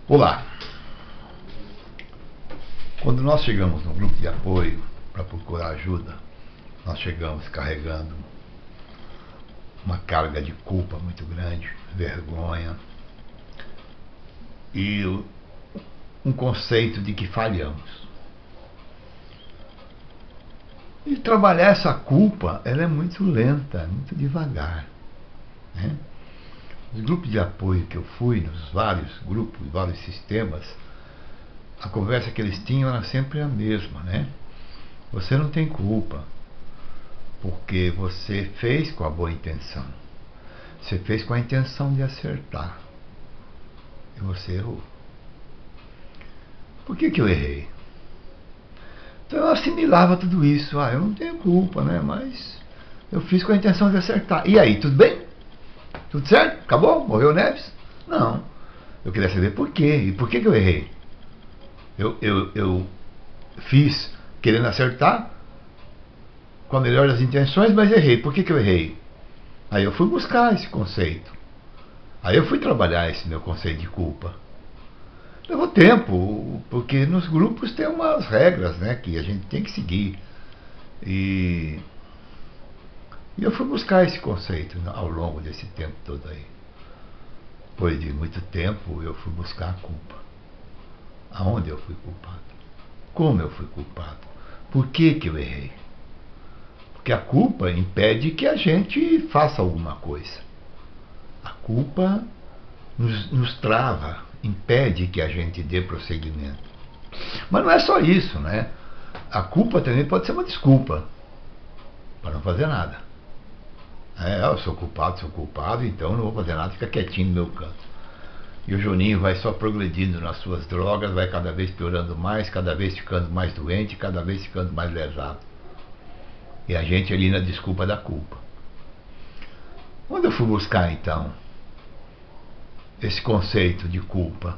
Olá! Quando nós chegamos no grupo de apoio para procurar ajuda, nós chegamos carregando uma carga de culpa muito grande, vergonha e um conceito de que falhamos. E trabalhar essa culpa, ela é muito lenta, muito devagar, né? Os grupos de apoio que eu fui, nos vários grupos, vários sistemas, a conversa que eles tinham era sempre a mesma, né? Você não tem culpa, porque você fez com a boa intenção. Você fez com a intenção de acertar. E você errou. Por que eu errei? Então eu assimilava tudo isso. Eu não tenho culpa, né? Mas eu fiz com a intenção de acertar. E aí, tudo bem? Tudo certo? Acabou? Morreu Neves? Não. Eu queria saber por quê. E por que eu errei? Eu fiz querendo acertar com a melhor das intenções, mas errei. Por que eu errei? Aí eu fui buscar esse conceito. Aí eu fui trabalhar esse meu conceito de culpa. Levou tempo, porque nos grupos tem umas regras, né, que a gente tem que seguir. E eu fui buscar esse conceito ao longo desse tempo todo aí. Depois de muito tempo, eu fui buscar a culpa. Aonde eu fui culpado? Como eu fui culpado? Por que eu errei? Porque a culpa impede que a gente faça alguma coisa. A culpa nos trava, impede que a gente dê prosseguimento. Mas não é só isso, né? A culpa também pode ser uma desculpa para não fazer nada. Eu sou culpado, então não vou fazer nada, fica quietinho no meu canto. E o Juninho vai só progredindo nas suas drogas, vai cada vez piorando mais, cada vez ficando mais doente, cada vez ficando mais lesado. E a gente ali na desculpa da culpa. Onde eu fui buscar então esse conceito de culpa?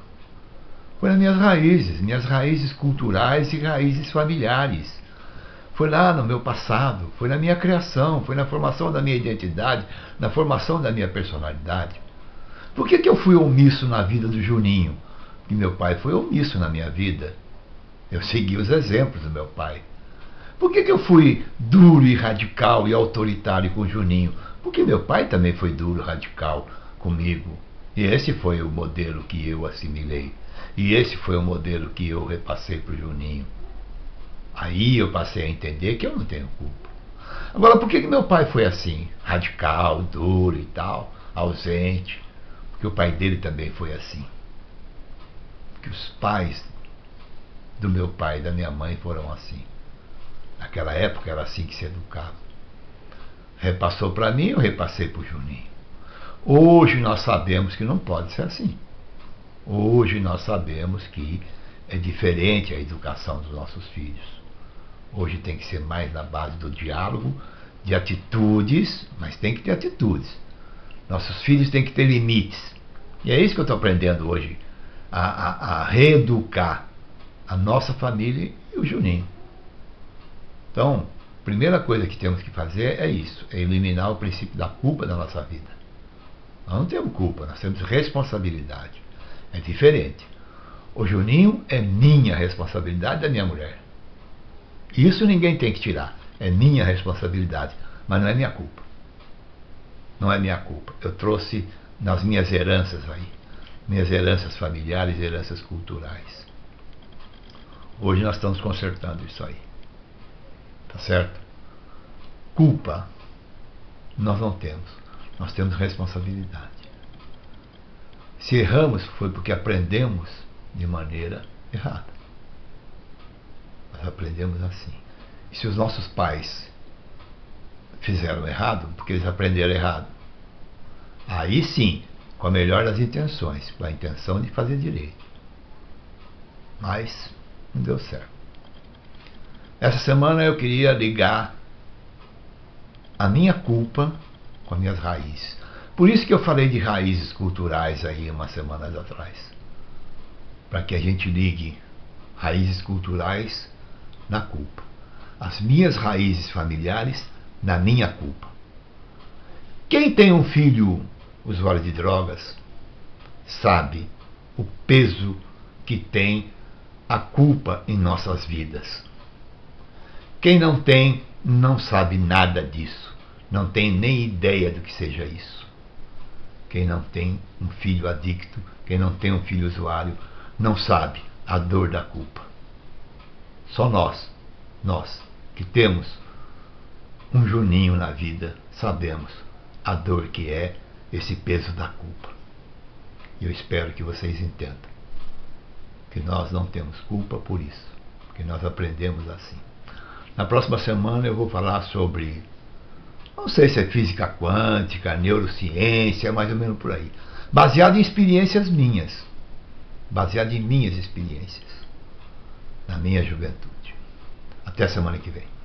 Foi nas minhas raízes culturais e raízes familiares. Foi lá no meu passado, foi na minha criação, foi na formação da minha identidade, na formação da minha personalidade. Por que eu fui omisso na vida do Juninho? Porque meu pai foi omisso na minha vida. Eu segui os exemplos do meu pai. Por que eu fui duro e radical e autoritário com o Juninho? Porque meu pai também foi duro e radical comigo. E esse foi o modelo que eu assimilei. E esse foi o modelo que eu repassei para o Juninho. Aí eu passei a entender que eu não tenho culpa. Agora, por que meu pai foi assim? Radical, duro e tal, ausente. Porque o pai dele também foi assim. Porque os pais do meu pai e da minha mãe foram assim. Naquela época era assim que se educava. Repassou para mim, eu repassei para o Juninho. Hoje nós sabemos que não pode ser assim. Hoje nós sabemos que é diferente a educação dos nossos filhos. Hoje tem que ser mais na base do diálogo, de atitudes, mas tem que ter atitudes. Nossos filhos têm que ter limites. E é isso que eu estou aprendendo hoje. A reeducar a nossa família e o Juninho. Então, a primeira coisa que temos que fazer é isso. É eliminar o princípio da culpa da nossa vida. Nós não temos culpa, nós temos responsabilidade. É diferente. O Juninho é minha responsabilidade, da minha mulher. Isso ninguém tem que tirar. É minha responsabilidade, mas não é minha culpa. Não é minha culpa. Eu trouxe nas minhas heranças aí, minhas heranças familiares, heranças culturais. Hoje nós estamos consertando isso aí. Tá certo? Culpa nós não temos. Nós temos responsabilidade. Se erramos foi porque aprendemos de maneira errada. Nós aprendemos assim. E se os nossos pais fizeram errado, porque eles aprenderam errado, aí sim, com a melhor das intenções, com a intenção de fazer direito. Mas não deu certo. Essa semana eu queria ligar a minha culpa com as minhas raízes. Por isso que eu falei de raízes culturais aí umas semanas atrás. Para que a gente ligue raízes culturais na culpa. As minhas raízes familiares na minha culpa. Quem tem um filho usuário de drogas sabe o peso que tem a culpa em nossas vidas. Quem não tem, não sabe nada disso, não tem nem ideia do que seja isso. Quem não tem um filho adicto, quem não tem um filho usuário, não sabe a dor da culpa. Só nós que temos um Juninho na vida, sabemos a dor que é esse peso da culpa. E eu espero que vocês entendam que nós não temos culpa por isso, que nós aprendemos assim. Na próxima semana eu vou falar sobre, não sei se é física quântica, neurociência, mais ou menos por aí, baseado em experiências minhas, baseado em minhas experiências, na minha juventude. Até a semana que vem.